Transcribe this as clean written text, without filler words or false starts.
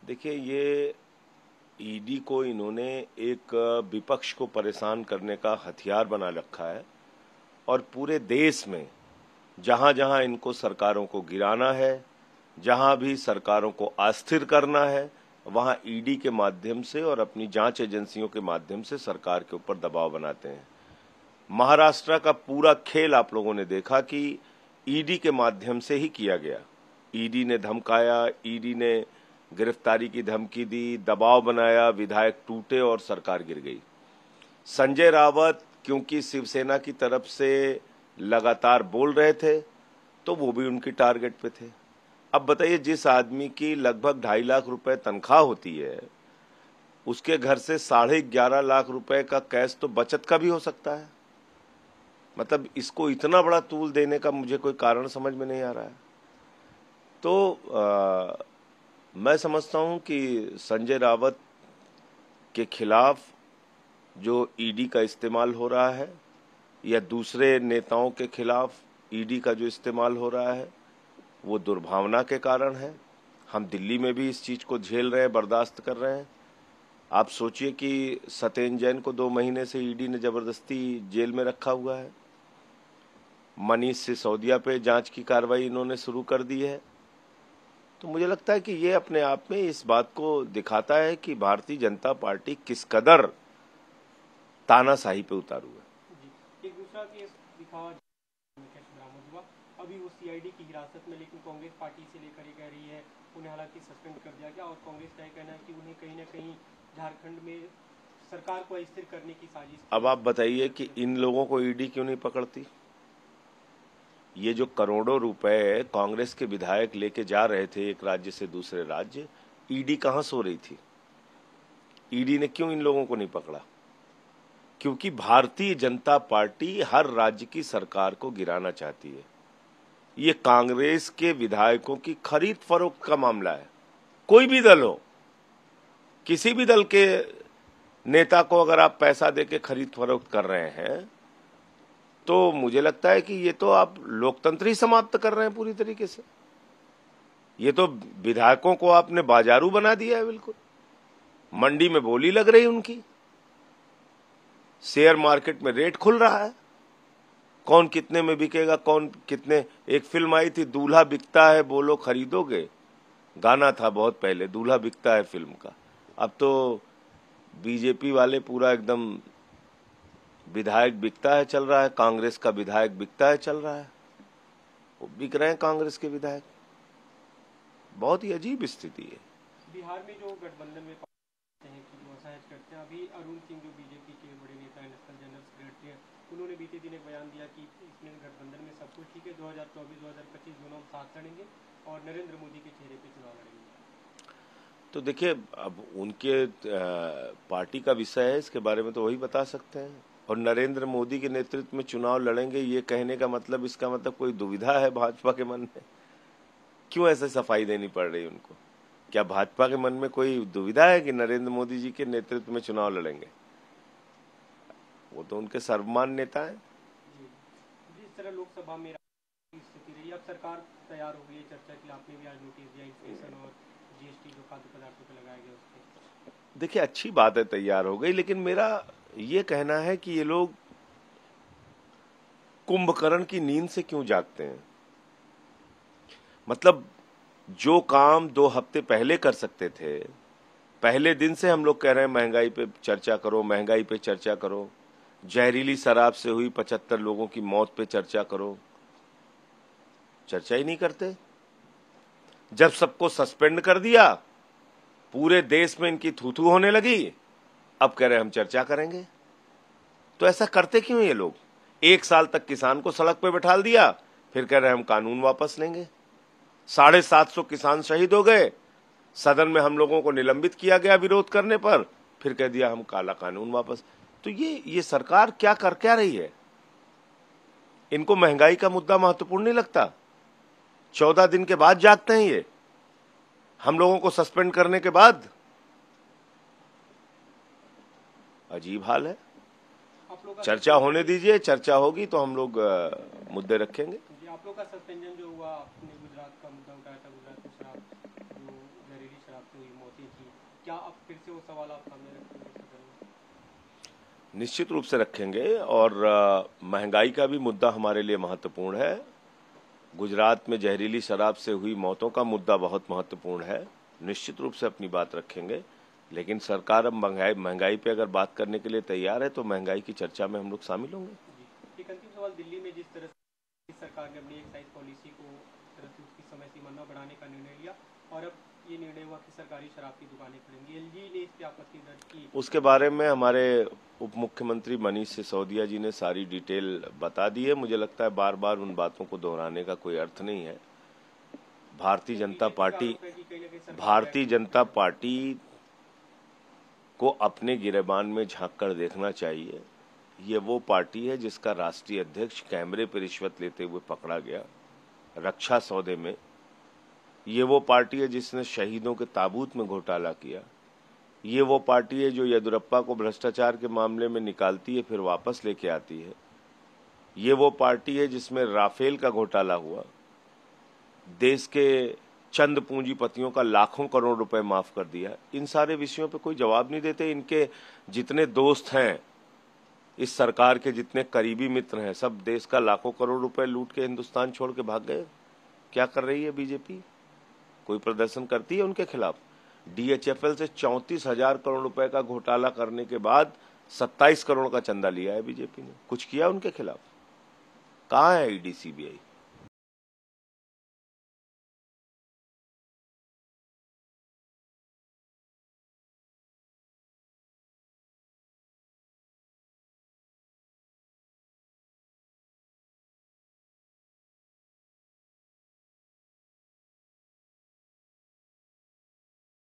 देखिए, ये ईडी को इन्होंने एक विपक्ष को परेशान करने का हथियार बना रखा है। और पूरे देश में जहां जहां इनको सरकारों को गिराना है, जहां भी सरकारों को अस्थिर करना है, वहां ईडी के माध्यम से और अपनी जांच एजेंसियों के माध्यम से सरकार के ऊपर दबाव बनाते हैं। महाराष्ट्र का पूरा खेल आप लोगों ने देखा कि ईडी के माध्यम से ही किया गया। ईडी ने धमकाया, ईडी ने गिरफ्तारी की धमकी दी, दबाव बनाया, विधायक टूटे और सरकार गिर गई। संजय रावत क्योंकि शिवसेना की तरफ से लगातार बोल रहे थे तो वो भी उनकी टारगेट पे थे। अब बताइए, जिस आदमी की लगभग 2.5 लाख रुपए तनख्वाह होती है, उसके घर से 11.5 लाख रुपए का कैश तो बचत का भी हो सकता है। मतलब इसको इतना बड़ा तूल देने का मुझे कोई कारण समझ में नहीं आ रहा है। तो मैं समझता हूं कि संजय रावत के खिलाफ जो ईडी का इस्तेमाल हो रहा है या दूसरे नेताओं के खिलाफ ईडी का जो इस्तेमाल हो रहा है, वो दुर्भावना के कारण है। हम दिल्ली में भी इस चीज को झेल रहे हैं, बर्दाश्त कर रहे हैं। आप सोचिए कि सत्येंद्र जैन को 2 महीने से ईडी ने जबरदस्ती जेल में रखा हुआ है। मनीष सिसोदिया पे जांच की कार्रवाई इन्होंने शुरू कर दी है। तो मुझे लगता है कि ये अपने आप में इस बात को दिखाता है कि भारतीय जनता पार्टी किस कदर तानाशाही पे उतारू है। एक दूसरा केस दिखावा बरामद हुआ, अभी वो सीआईडी की हिरासत में, लेकिन कांग्रेस पार्टी से लेकर ये कह रही है उन्हें हालांकि सस्पेंड कर दिया गया और कांग्रेस का कहना है कि उन्हें कहीं ना कहीं झारखंड में सरकार को अस्थिर करने की साजिश। अब आप बताइए कि इन लोगों को ईडी क्यों नहीं पकड़ती? ये जो करोड़ों रुपए कांग्रेस के विधायक लेके जा रहे थे एक राज्य से दूसरे राज्य, ईडी कहां सो रही थी? ईडी ने क्यों इन लोगों को नहीं पकड़ा? क्योंकि भारतीय जनता पार्टी हर राज्य की सरकार को गिराना चाहती है। ये कांग्रेस के विधायकों की खरीद फरोख्त का मामला है। कोई भी दल हो, किसी भी दल के नेता को अगर आप पैसा देके खरीद फरोख्त कर रहे हैं तो मुझे लगता है कि ये तो आप लोकतंत्र ही समाप्त कर रहे हैं पूरी तरीके से। ये तो विधायकों को आपने बाजारू बना दिया है। बिल्कुल मंडी में बोली लग रही उनकी, शेयर मार्केट में रेट खुल रहा है, कौन कितने में बिकेगा, कौन कितने। एक फिल्म आई थी, दूल्हा बिकता है बोलो खरीदोगे, गाना था बहुत पहले, दूल्हा बिकता है फिल्म का। अब तो बीजेपी वाले पूरा एकदम विधायक बिकता है चल रहा है, कांग्रेस का विधायक बिकता है चल रहा है। वो बिक रहे हैं कांग्रेस के विधायक। बहुत ही अजीब स्थिति है। बिहार में जो गठबंधन में हैं कि जो असहज करते हैं, अभी अरुण सिंह जो बीजेपी के बड़े नेता नेशनल जनरल सेक्रेटरी हैं, उन्होंने बीते दिन एक बयान दिया कि इसमें गठबंधन में सब कुछ ठीक है, 2024-2025 दोनों हम साथ लड़ेंगे और नरेंद्र मोदी के चेहरे पे चुनाव लड़ेंगे। तो देखिए, अब उनके पार्टी का विषय है, इसके बारे में तो वही बता सकते हैं। और नरेंद्र मोदी के नेतृत्व में चुनाव लड़ेंगे, ये कहने का मतलब, इसका मतलब कोई दुविधा है भाजपा के मन में? क्यों ऐसे सफाई देनी पड़ रही उनको? क्या भाजपा के मन में कोई दुविधा है कि नरेंद्र मोदी जी के नेतृत्व में चुनाव लड़ेंगे? वो तो उनके सर्वमान्य नेता है। जिस तरह लोकसभा में स्थिति रही, अब सरकार तैयार हो गई है चर्चा की, आपने भी आज नोटिस दिया इन्फ्लेशन और जीएसटी जो खाद्य पदार्थों पर लगाया गया उसके। देखिए, अच्छी बात है तैयार हो गई, लेकिन मेरा ये कहना है कि ये लोग कुंभकर्ण की नींद से क्यों जागते हैं? मतलब जो काम 2 हफ्ते पहले कर सकते थे, पहले दिन से हम लोग कह रहे हैं महंगाई पे चर्चा करो, महंगाई पे चर्चा करो, जहरीली शराब से हुई 75 लोगों की मौत पे चर्चा करो, चर्चा ही नहीं करते। जब सबको सस्पेंड कर दिया, पूरे देश में इनकी थू-थू होने लगी, अब कह रहे हैं हम चर्चा करेंगे। तो ऐसा करते क्यों ये लोग? 1 साल तक किसान को सड़क पे बैठा दिया, फिर कह रहे हैं हम कानून वापस लेंगे। 750 किसान शहीद हो गए, सदन में हम लोगों को निलंबित किया गया विरोध करने पर, फिर कह दिया हम काला कानून वापस। तो ये सरकार क्या कर क्या रही है? इनको महंगाई का मुद्दा महत्वपूर्ण नहीं लगता? 14 दिन के बाद जागते हैं ये, हम लोगों को सस्पेंड करने के बाद। अजीब हाल है। चर्चा होने दीजिए, चर्चा होगी तो हम लोग मुद्दे रखेंगे। आप लोग का सस्पेंशन जो हुआ, आपने गुजरात का मुद्दा उठाया था, गुजरात में शराब जो जहरीली शराब से हुई मौत, क्या अब फिर से वो सवाल आप सामने रखेंगे सदन में? निश्चित रूप से रखेंगे और महंगाई का भी मुद्दा हमारे लिए महत्वपूर्ण है। गुजरात में जहरीली शराब से हुई मौतों का मुद्दा बहुत महत्वपूर्ण है। निश्चित रूप से अपनी बात रखेंगे, लेकिन सरकार अब महंगाई पे अगर बात करने के लिए तैयार है तो महंगाई की चर्चा में हम लोग शामिल होंगे। जी, एक अंतिम सवाल, दिल्ली में जिस तरह से सरकार ने अपनी एक्साइज पॉलिसी को तरह से उसकी समय सीमा न बढ़ाने का निर्णय लिया और अब ये निर्णय हुआ कि सरकारी शराब की दुकानें खुलेंगी, एलजी ने इस पे आपत्ति दर्ज की। उसके बारे में हमारे उप मुख्यमंत्री मनीष सिसोदिया जी ने सारी डिटेल बता दी है। मुझे लगता है बार बार उन बातों को दोहराने का कोई अर्थ नहीं है। भारतीय जनता पार्टी को अपने गिरेबान में झांक कर देखना चाहिए। ये वो पार्टी है जिसका राष्ट्रीय अध्यक्ष कैमरे पर रिश्वत लेते हुए पकड़ा गया रक्षा सौदे में। ये वो पार्टी है जिसने शहीदों के ताबूत में घोटाला किया। ये वो पार्टी है जो येदियुरप्पा को भ्रष्टाचार के मामले में निकालती है फिर वापस लेके आती है। ये वो पार्टी है जिसमें राफेल का घोटाला हुआ, देश के चंद पूंजीपतियों का लाखों करोड़ रुपए माफ कर दिया। इन सारे विषयों पे कोई जवाब नहीं देते। इनके जितने दोस्त हैं, इस सरकार के जितने करीबी मित्र हैं, सब देश का लाखों करोड़ रुपए लूट के हिंदुस्तान छोड़ के भाग गए। क्या कर रही है बीजेपी? कोई प्रदर्शन करती है उनके खिलाफ? डीएचएफएल से 34,000 करोड़ रुपए का घोटाला करने के बाद 27 करोड़ का चंदा लिया है बीजेपी ने। कुछ किया उनके खिलाफ? कहाँ है ईडी सीबीआई?